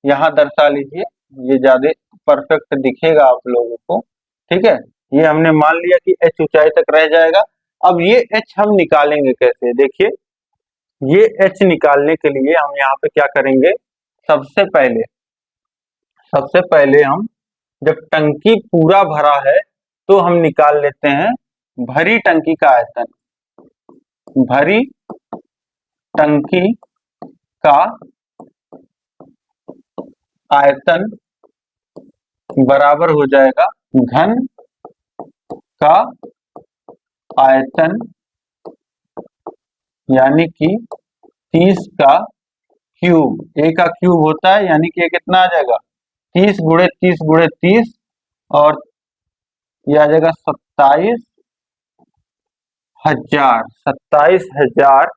यहाँ दर्शा लीजिए ये ज्यादा परफेक्ट दिखेगा आप लोगों को। ठीक है, ये हमने मान लिया कि h ऊंचाई तक रह जाएगा। अब ये h हम निकालेंगे कैसे, देखिए ये h निकालने के लिए हम यहाँ पे क्या करेंगे, सबसे पहले हम जब टंकी पूरा भरा है तो हम निकाल लेते हैं भरी टंकी का आयतन। भरी टंकी का आयतन बराबर हो जाएगा घन का आयतन, यानी कि 30 का क्यूब। ए का क्यूब होता है, यानी कि ये कितना आ जाएगा 30 गुणे 30 गुणे 30, और ये आ जाएगा 27,000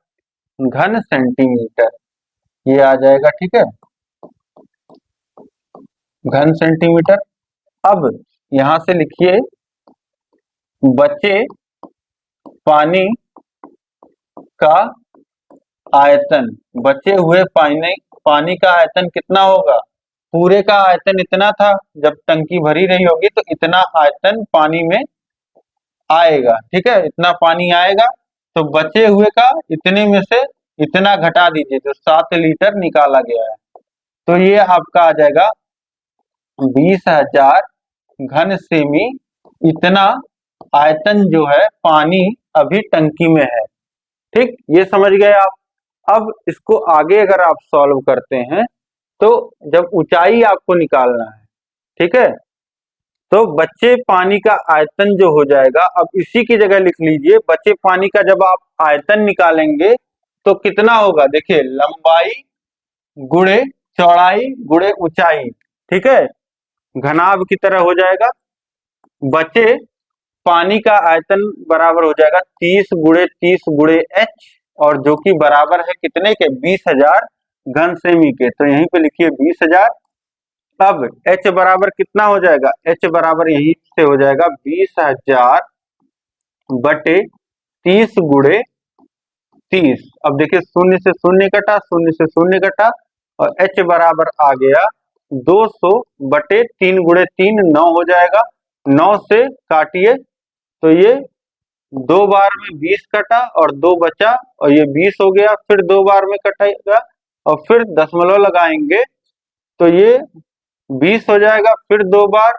घन सेंटीमीटर, ये आ जाएगा। ठीक है, घन सेंटीमीटर। अब यहां से लिखिए बचे पानी का आयतन, बचे हुए पानी का आयतन कितना होगा, पूरे का आयतन इतना था, जब टंकी भरी रही होगी तो इतना आयतन पानी में आएगा। ठीक है, इतना पानी आएगा, तो बचे हुए का इतने में से इतना घटा दीजिए, जो 7 लीटर निकाला गया है, तो ये आपका आ जाएगा 20,000 घन सेमी। इतना आयतन जो है पानी अभी टंकी में है। ठीक, ये समझ गए आप। अब इसको आगे अगर आप सॉल्व करते हैं तो जब ऊंचाई आपको निकालना है, ठीक है, तो बचे पानी का आयतन जो हो जाएगा, अब इसी की जगह लिख लीजिए बचे पानी का जब आप आयतन निकालेंगे तो कितना होगा, देखिए लंबाई गुणे चौड़ाई गुणे ऊंचाई। ठीक है, घनाभ की तरह हो जाएगा। बचे पानी का आयतन बराबर हो जाएगा 30 गुणे 30 गुणे h, और जो कि बराबर है कितने के, 20,000 घन सेमी के, तो यहीं पे लिखिए 20,000। अब h बराबर कितना हो जाएगा, h बराबर यहीं से हो जाएगा 20,000 बटे 30 गुणे 30। अब देखिए शून्य से शून्य कटा, शून्य से शून्य कटा, और h बराबर आ गया 200 बटे 3 गुणे 3, 9 हो जाएगा। 9 से काटिए तो ये 2 बार में 20 कटा और 2 बचा, और ये 20 हो गया, फिर 2 बार में कटेगा और फिर दशमलव लगाएंगे तो ये 20 हो जाएगा, फिर 2 बार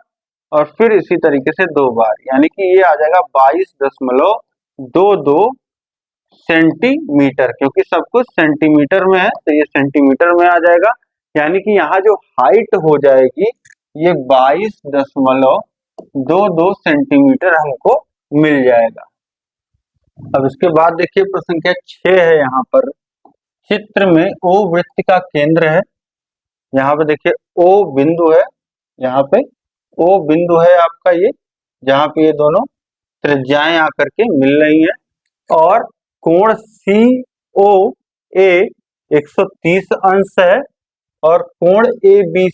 और फिर इसी तरीके से 2 बार, यानी कि ये आ जाएगा 22.22 सेंटीमीटर, क्योंकि सब कुछ सेंटीमीटर में है तो ये सेंटीमीटर में आ जाएगा। यानी कि यहाँ जो हाइट हो जाएगी ये 22.22 सेंटीमीटर हमको मिल जाएगा। अब इसके बाद देखिए प्रश्न संख्या 6 है। यहाँ पर चित्र में ओ वृत्त का केंद्र है, यहाँ पे देखिए ओ बिंदु है, यहाँ पे ओ बिंदु है आपका ये, जहाँ पे ये दोनों त्रिज्याएं आकर के मिल रही हैं, और कोण सी ओ ए 130 अंश है, और कोण ए बी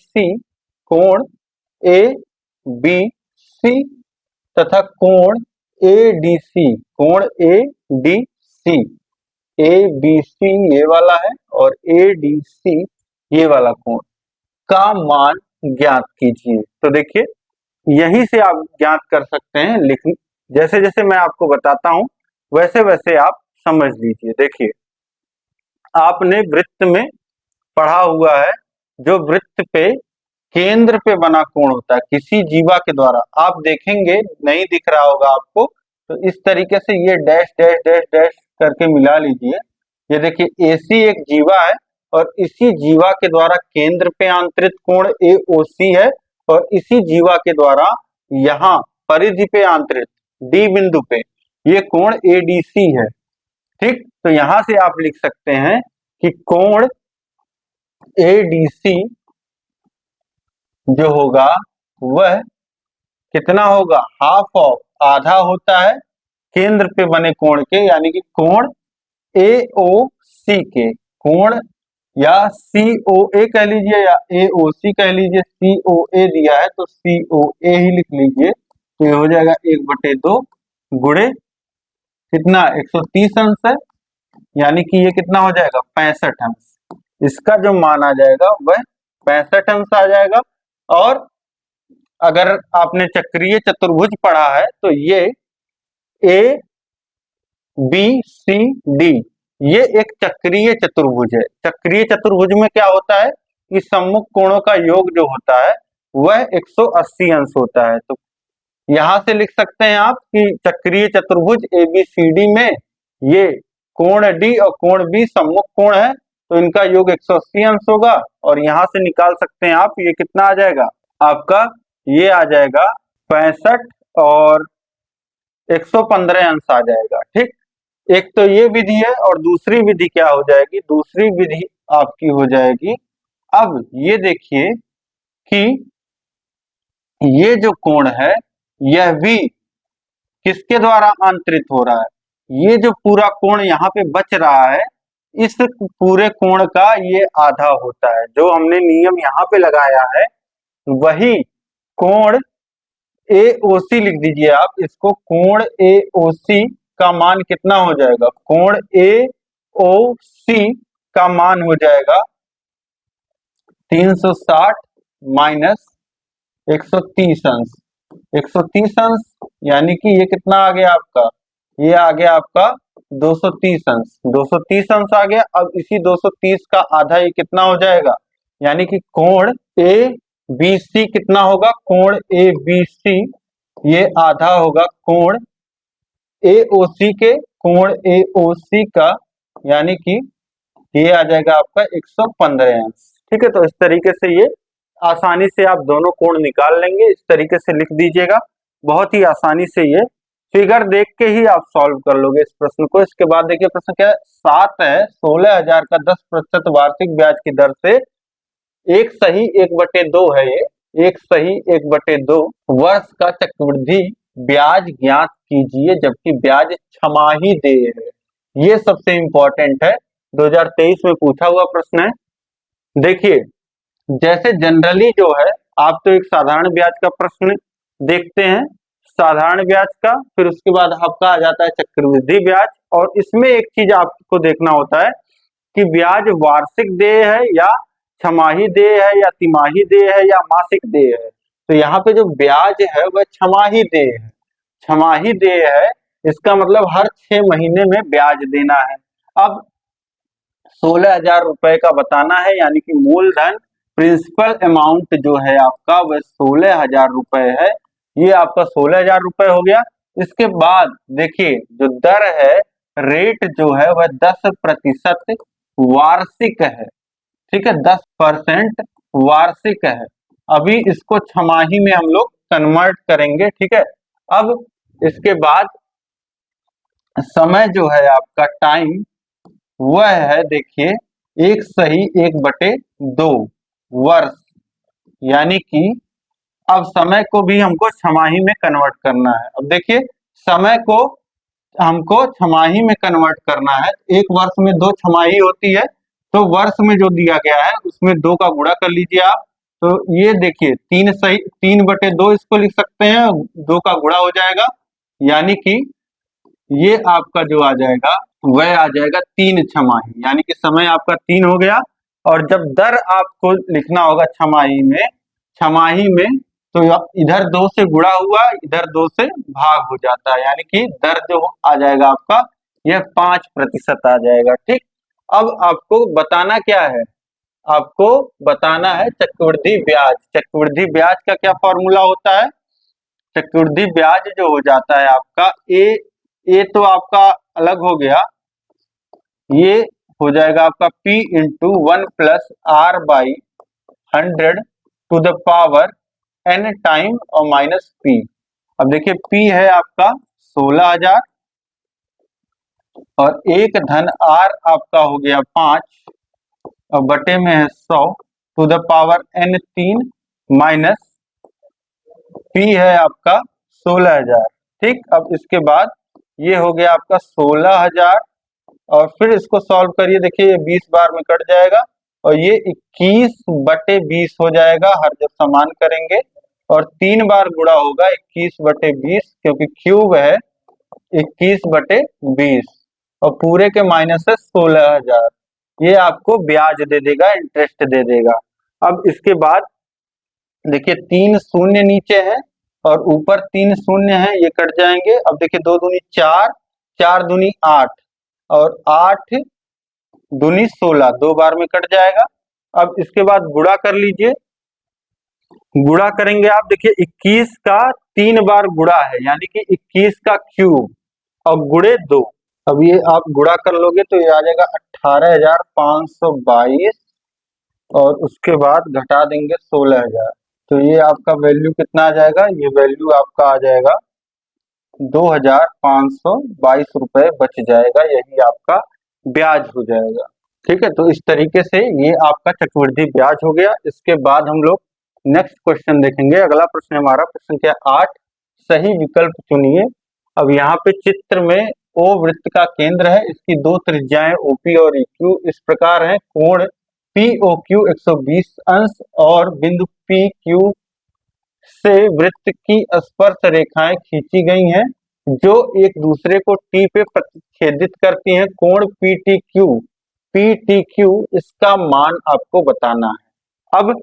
सी तथा कोण A D C, A B C ये वाला है और ए डी सी ये वाला कोण का मान ज्ञात कीजिए। तो देखिए यहीं से आप ज्ञात कर सकते हैं, लिख जैसे जैसे मैं आपको बताता हूं वैसे वैसे आप समझ लीजिए। देखिए आपने वृत्त में पढ़ा हुआ है, जो वृत्त पे केंद्र पे बना कोण होता है किसी जीवा के द्वारा, आप देखेंगे नहीं दिख रहा होगा आपको, तो इस तरीके से ये डैश डैश डैश डैश करके मिला लीजिए। ये देखिए AC एक जीवा है, और इसी जीवा के द्वारा केंद्र पे आंतरित कोण AOC है, और इसी जीवा के द्वारा यहाँ परिधि पे आंतरित D बिंदु पे ये कोण ADC है। ठीक, तो यहां से आप लिख सकते हैं कि कोण ADC जो होगा वह कितना होगा, हाफ ऑफ, आधा होता है केंद्र पे बने कोण के, यानी कि कोण AOC के, कोण या COA कह लीजिए या AOC कह लीजिए, COA दिया है तो COA ही लिख लीजिए, तो ये हो जाएगा 1/2 गुणे कितना 130 अंश है, यानी कि ये कितना हो जाएगा 65 अंश। इसका जो मान आ जाएगा वह 65 अंश आ जाएगा। और अगर आपने चक्रीय चतुर्भुज पढ़ा है तो ये ए बी सी डी ये एक चक्रीय चतुर्भुज है। चक्रीय चतुर्भुज में क्या होता है कि सम्मुख कोणों का योग जो होता है वह 180 अंश होता है। तो यहां से लिख सकते हैं आप कि चक्रीय चतुर्भुज एबीसीडी में ये कोण डी और कोण बी सम्मुख कोण है, तो इनका योग 180 अंश होगा। और यहां से निकाल सकते हैं आप, ये कितना आ जाएगा आपका, ये आ जाएगा 65 और 115 अंश आ जाएगा। ठीक, एक तो ये विधि है और दूसरी विधि क्या हो जाएगी, दूसरी विधि आपकी हो जाएगी, अब ये देखिए कि ये जो कोण है यह भी किसके द्वारा आंतरित हो रहा है, ये जो पूरा कोण यहाँ पे बच रहा है इस पूरे कोण का ये आधा होता है। जो हमने नियम यहाँ पे लगाया है वही कोण AOC लिख दीजिए आप इसको, कोण AOC का मान कितना हो जाएगा, कोण AOC का मान हो जाएगा 360 माइनस 130 अंश। 130 अंश यानी कि ये कितना आ गया आपका, ये आ गया आपका 230 अंश। 230 अंश आ गया। अब इसी 230 का आधा ये कितना हो जाएगा, यानी कि कोण ABC कितना होगा, कोण ABC ये आधा होगा कोण AOC के, कोण AOC का, यानी कि ये आ जाएगा आपका 115 अंश। ठीक है, तो इस तरीके से ये आसानी से आप दोनों कोण निकाल लेंगे। इस तरीके से लिख दीजिएगा, बहुत ही आसानी से ये फिगर देख के ही आप सॉल्व कर लोगे इस प्रश्न को। इसके बाद देखिए प्रश्न क्या है, 7 है, 16,000 का 10% वार्षिक ब्याज की दर से 1/2 है, ये 1/2 वर्ष का चक्रवृद्धि ब्याज ज्ञात कीजिए जबकि ब्याज छमाही देय है। ये सबसे इंपॉर्टेंट है, 2023 में पूछा हुआ प्रश्न है। देखिए जैसे जनरली जो है आप तो एक साधारण ब्याज का प्रश्न देखते हैं, साधारण ब्याज का, फिर उसके बाद आपका आ जाता है चक्रवृद्धि ब्याज। और इसमें एक चीज आपको देखना होता है कि ब्याज वार्षिक देय है या छमाही देय है या तिमाही देय है या मासिक देय है। तो यहाँ पे जो ब्याज है वह छमाही देय है, छमाही देय है, इसका मतलब हर 6 महीने में ब्याज देना है। अब 16,000 रुपए का बताना है, यानी कि मूलधन प्रिंसिपल अमाउंट जो है आपका वह 16,000 रुपए है। ये आपका 16,000 रुपए हो गया। इसके बाद देखिए जो दर है, रेट जो है वह 10% वार्षिक है। ठीक है, 10% वार्षिक है। अभी इसको छमाही में हम लोग कन्वर्ट करेंगे। ठीक है, अब इसके बाद समय जो है आपका टाइम वह है, देखिए 1/1/2 वर्ष, यानी कि अब समय को भी हमको छमाही में कन्वर्ट करना है। अब देखिए समय को हमको छमाही में कन्वर्ट करना है, एक वर्ष में 2 छमाही होती है, तो वर्ष में जो दिया गया है उसमें 2 का गुणा कर लीजिए आप। तो ये देखिए 3/2 इसको लिख सकते हैं, 2 का गुणा हो जाएगा, यानी कि ये आपका जो आ जाएगा वह आ जाएगा 3 छमाही, यानी कि समय आपका 3 हो गया। और जब दर आपको लिखना होगा छमाही में तो इधर 2 से गुणा हुआ, इधर 2 से भाग हो जाता है, यानी कि दर जो आ जाएगा आपका यह 5% आ जाएगा। ठीक, अब आपको बताना क्या है, आपको बताना है चक्रवृद्धि ब्याज। चक्रवृद्धि ब्याज का क्या फॉर्मूला होता है, चक्रवृद्धि ब्याज जो हो जाता है आपका ए तो आपका अलग हो गया, ये हो जाएगा आपका P into 1 + R/100 to the power n time और माइनस P। अब देखिए P है आपका 16,000 और 1 धन R आपका हो गया 5 और बटे में है 100 to the power n3 minus P है आपका 16,000। ठीक, अब इसके बाद ये हो गया आपका 16,000 और फिर इसको सॉल्व करिए, देखिए ये 20 बार में कट जाएगा और ये 21/20 हो जाएगा हर जब समान करेंगे, और 3 बार गुणा होगा 21/20 क्योंकि क्यूब है 21/20 और पूरे के माइनस है 16,000। ये आपको ब्याज दे देगा, इंटरेस्ट दे देगा। अब इसके बाद देखिए 3 शून्य नीचे है और ऊपर 3 शून्य है, ये कट जाएंगे। अब देखिए 2 दूनी 4, 4 दूनी 8 और 8 दूनी 16, 2 बार में कट जाएगा। अब इसके बाद गुणा कर लीजिए। गुणा करेंगे आप, देखिए 21 का 3 बार गुणा है, यानी कि 21 का क्यूब और गुणे 2। अब ये आप गुणा कर लोगे तो ये आ जाएगा 18,522 और उसके बाद घटा देंगे 16,000, तो ये आपका वैल्यू कितना आ जाएगा, ये वैल्यू आपका आ जाएगा 2,522 रुपए बच जाएगा, यही आपका ब्याज हो जाएगा। ठीक है, तो इस तरीके से ये आपका चक्रवृद्धि ब्याज हो गया। इसके बाद हम लोग नेक्स्ट क्वेश्चन देखेंगे। अगला प्रश्न हमारा प्रश्न संख्या 8, सही विकल्प चुनिए। अब यहाँ पे चित्र में ओ वृत्त का केंद्र है, इसकी 2 त्रिज्याएं ओपी और इक्यू इस प्रकार है। कोण POQ 120 अंश और बिंदु PQ से वृत्त की स्पर्श रेखाएं खींची गई हैं जो एक दूसरे को T पे प्रतिच्छेदित करती हैं। कोण PTQ इसका मान आपको बताना है। अब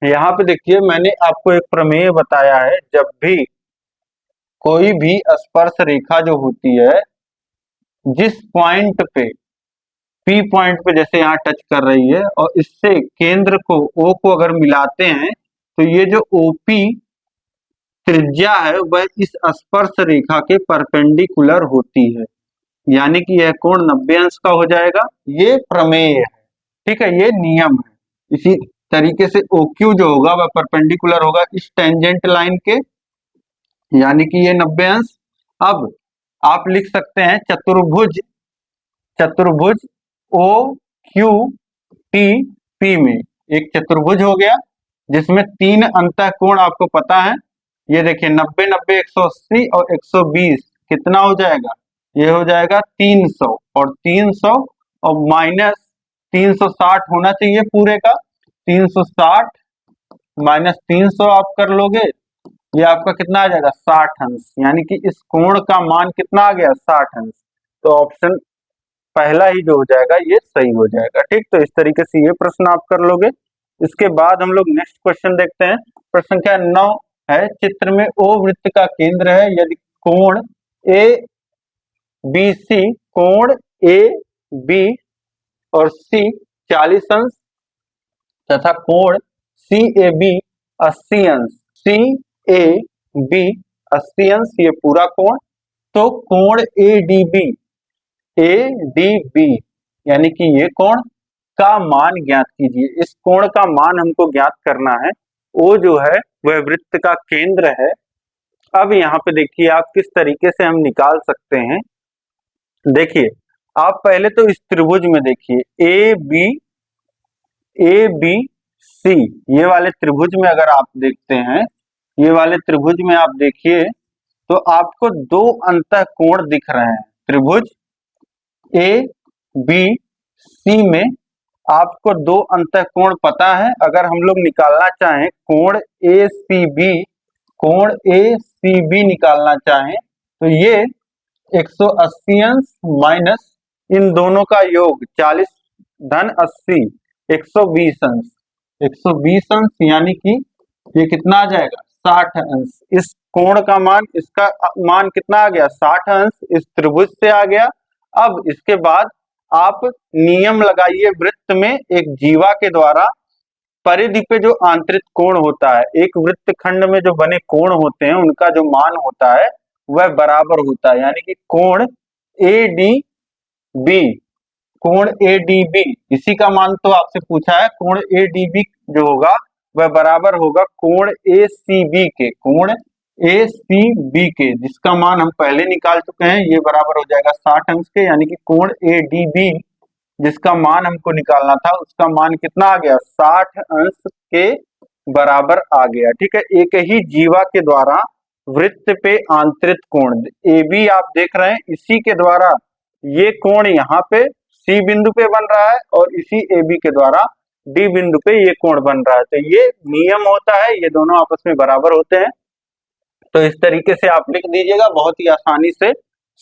यहाँ पे देखिए मैंने आपको एक प्रमेय बताया है, जब भी कोई भी स्पर्श रेखा जो होती है जिस पॉइंट पे P पॉइंट पे जैसे यहाँ टच कर रही है और इससे केंद्र को O को अगर मिलाते हैं तो ये जो OP त्रिज्या है वह इस स्पर्श रेखा के परपेंडिकुलर होती है, यानी कि यह कोण 90 अंश का हो जाएगा। ये प्रमेय है, ठीक है, ये नियम है। इसी तरीके से OQ जो होगा वह परपेंडिकुलर होगा इस टेंजेंट लाइन के, यानी कि ये 90 अंश। अब आप लिख सकते हैं चतुर्भुज OQTP में एक चतुर्भुज हो गया जिसमें 3 अंतःकोण आपको पता है। ये देखिए 90 90 180 और 120 कितना हो जाएगा, ये हो जाएगा 300 और 300 और माइनस 360 होना चाहिए पूरे का। 360 माइनस 300 आप कर लोगे, ये आपका कितना आ जाएगा 60 अंश, यानी कि इस कोण का मान कितना आ गया 60 अंश। तो ऑप्शन पहला ही जो हो जाएगा ये सही हो जाएगा। ठीक, तो इस तरीके से ये प्रश्न आप कर लोगे। इसके बाद हम लोग नेक्स्ट क्वेश्चन देखते हैं। प्रश्न संख्या 9 है, चित्र में O वृत्त का केंद्र है, यदि कोण ABC कोण AB और C 40 अंश तथा कोण CAB 80 अंश, CAB 80 अंश ये पूरा कोण, तो कोण ADB यानी कि ये कोण का मान ज्ञात कीजिए। इस कोण का मान हमको ज्ञात करना है। O जो है वह वृत्त का केंद्र है। अब यहाँ पे देखिए आप किस तरीके से हम निकाल सकते हैं। देखिए आप पहले तो इस त्रिभुज में देखिए ABC ये वाले त्रिभुज में अगर आप देखते हैं, ये वाले त्रिभुज में आप देखिए तो आपको 2 अंतःकोण दिख रहे हैं। त्रिभुज ABC में आपको 2 अंतःकोण पता है। अगर हम लोग निकालना चाहें कोण ACB निकालना चाहें तो ये 180 अंश माइनस इन दोनों का योग 40 धन 80 120 अंश, 120 अंश यानी कि ये कितना आ जाएगा 60 अंश। इस कोण का मान, इसका मान कितना आ गया 60 अंश, इस त्रिभुज से आ गया। अब इसके बाद आप नियम लगाइए वृत्त में एक जीवा के द्वारा। परिधि पे जो आंतरिक कोण होता है, एक वृत्त खंड में जो बने कोण होते हैं उनका जो मान होता है वह बराबर होता है, यानी कि कोण ADB इसी का मान तो आपसे पूछा है। कोण ADB जो होगा वह बराबर होगा कोण ACB के, जिसका मान हम पहले निकाल चुके हैं। ये बराबर हो जाएगा 60 अंश के, यानी कि कोण ADB जिसका मान हमको निकालना था उसका मान कितना आ गया 60 अंश के बराबर आ गया। ठीक है, एक ही जीवा के द्वारा वृत्त पे आंतरिक कोण AB आप देख रहे हैं, इसी के द्वारा ये कोण यहाँ पे C बिंदु पे बन रहा है और इसी AB के द्वारा D बिंदु पे ये कोण बन रहा है। तो ये नियम होता है, ये दोनों आपस में बराबर होते हैं। तो इस तरीके से आप लिख दीजिएगा, बहुत ही आसानी से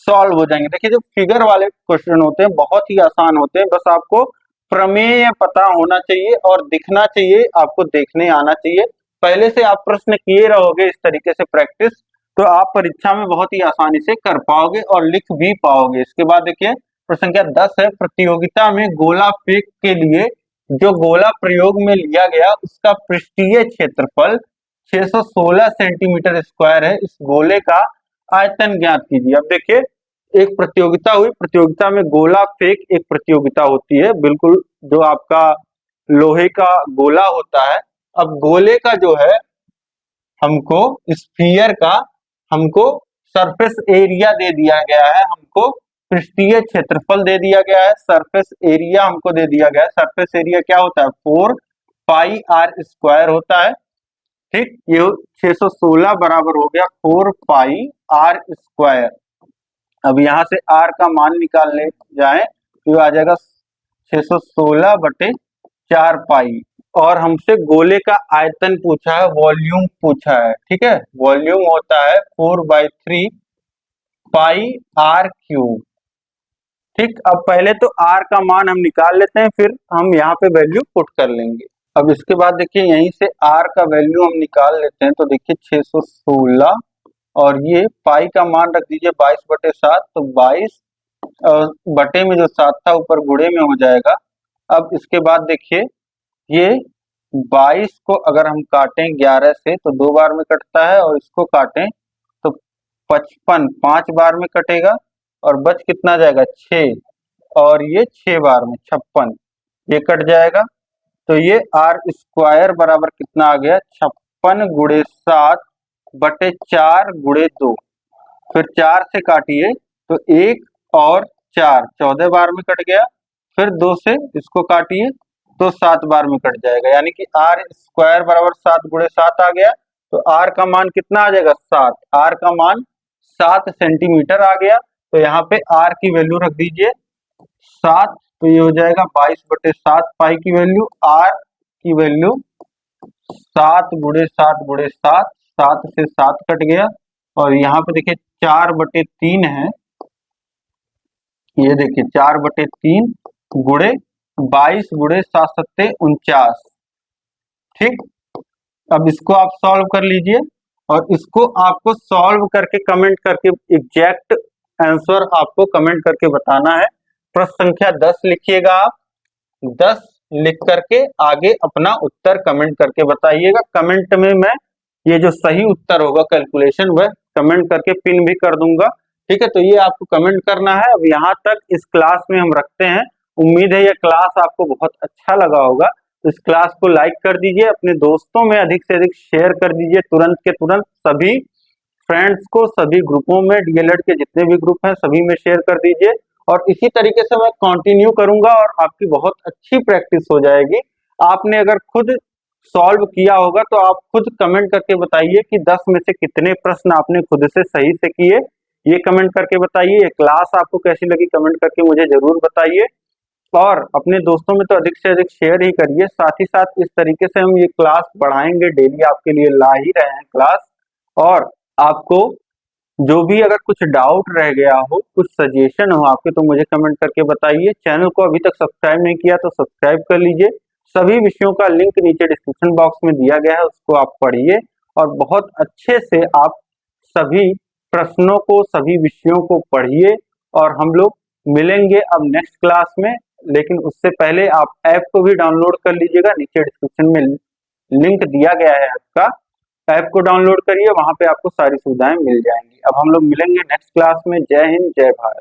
सॉल्व हो जाएंगे। देखिए जो फिगर वाले क्वेश्चन होते हैं बहुत ही आसान होते हैं, बस आपको प्रमेय पता होना चाहिए और दिखना चाहिए, आपको देखने आना चाहिए। पहले से आप प्रश्न किए रहोगे इस तरीके से प्रैक्टिस, तो आप परीक्षा में बहुत ही आसानी से कर पाओगे और लिख भी पाओगे। इसके बाद देखिए प्रश्न संख्या 10 है, प्रतियोगिता में गोला फेंक के लिए जो गोला प्रयोग में लिया गया उसका पृष्ठीय क्षेत्रफल 616 सेंटीमीटर स्क्वायर है, इस गोले का आयतन ज्ञात कीजिए। अब देखिए एक प्रतियोगिता हुई, प्रतियोगिता में गोला फेंक एक प्रतियोगिता होती है, बिल्कुल जो आपका लोहे का गोला होता है। अब गोले का जो है हमको स्फीयर का हमको सरफेस एरिया दे दिया गया है, हमको पृष्ठीय क्षेत्रफल दे दिया गया है, सरफेस एरिया हमको दे दिया गया है। सरफेस एरिया क्या होता है 4 पाई आर स्क्वायर होता है। ठीक, ये 616 बराबर हो गया 4 पाई आर स्क्वायर। अब यहां से आर का मान निकालने जाए तो आ जाएगा 616 बटे 4 पाई, और हमसे गोले का आयतन पूछा है, वॉल्यूम पूछा है। ठीक है, वॉल्यूम होता है 4/3 पाई आर क्यूब। ठीक, अब पहले तो आर का मान हम निकाल लेते हैं, फिर हम यहाँ पे वैल्यू पुट कर लेंगे। अब इसके बाद देखिए यहीं से आर का वैल्यू हम निकाल लेते हैं, तो देखिए 616 और ये पाई का मान रख दीजिए 22/7, तो 22 बटे में जो 7 था ऊपर गुणे में हो जाएगा। अब इसके बाद देखिए ये 22 को अगर हम काटें 11 से तो 2 बार में कटता है, और इसको काटें तो 55 5 बार में कटेगा, और बच कितना जाएगा 6, और ये 6 बार में 56, ये कट जाएगा। तो ये आर स्क्वायर बराबर कितना आ गया 56 गुणे 7 बटे 4 गुणे 2, फिर 4 से काटिए तो 1 और 4 14 बार में कट गया, फिर 2 से इसको काटिए तो 7 बार में कट जाएगा, यानी कि आर स्क्वायर बराबर 7 गुणे 7 आ गया। तो आर का मान कितना आ जाएगा 7, आर का मान 7 सेंटीमीटर आ गया। तो यहाँ पे आर की वैल्यू रख दीजिए 7, तो ये हो जाएगा 22/7 पाई की वैल्यू, आर की वैल्यू 7 गुणे 7 गुणे 7, 7 से 7 कट गया, और यहाँ पे देखिए 4/3 है, ये देखिए 4/3 गुणे 22 गुणे 7 सत्ते 49। ठीक, अब इसको आप सॉल्व कर लीजिए, और इसको आपको सॉल्व करके कमेंट करके एग्जैक्ट आंसर आपको कमेंट करके बताना है। प्रश्न संख्या 10 लिखिएगा आप, 10 लिख करके आगे अपना उत्तर कमेंट करके बताइएगा। कमेंट में मैं ये जो सही उत्तर होगा कैलकुलेशन वह कमेंट करके पिन भी कर दूंगा। ठीक है, तो ये आपको कमेंट करना है। अब यहाँ तक इस क्लास में हम रखते हैं। उम्मीद है यह क्लास आपको बहुत अच्छा लगा होगा। तो इस क्लास को लाइक कर दीजिए, अपने दोस्तों में अधिक से अधिक शेयर कर दीजिए, तुरंत के तुरंत सभी फ्रेंड्स को, सभी ग्रुपों में, डीएलएड के जितने भी ग्रुप हैं सभी में शेयर कर दीजिए। और इसी तरीके से मैं कंटिन्यू करूंगा और आपकी बहुत अच्छी प्रैक्टिस हो जाएगी। आपने अगर खुद सॉल्व किया होगा तो आप खुद कमेंट करके बताइए कि 10 में से कितने प्रश्न आपने खुद से सही से किए, ये कमेंट करके बताइए। ये क्लास आपको कैसी लगी कमेंट करके मुझे जरूर बताइए, और अपने दोस्तों में तो अधिक से अधिक शेयर ही करिए। साथ ही साथ इस तरीके से हम ये क्लास बढ़ाएंगे, डेली आपके लिए ला ही रहे हैं क्लास। और आपको जो भी अगर कुछ डाउट रह गया हो, कुछ सजेशन हो आपके, तो मुझे कमेंट करके बताइए। चैनल को अभी तक सब्सक्राइब नहीं किया तो सब्सक्राइब कर लीजिए। सभी विषयों का लिंक नीचे डिस्क्रिप्शन बॉक्स में दिया गया है, उसको आप पढ़िए और बहुत अच्छे से आप सभी प्रश्नों को, सभी विषयों को पढ़िए। और हम लोग मिलेंगे अब नेक्स्ट क्लास में, लेकिन उससे पहले आप ऐप को भी डाउनलोड कर लीजिएगा। नीचे डिस्क्रिप्शन में लिंक दिया गया है ऐप का, ऐप को डाउनलोड करिए, वहां पे आपको सारी सुविधाएं मिल जाएंगी। अब हम लोग मिलेंगे नेक्स्ट क्लास में। जय हिंद, जय भारत।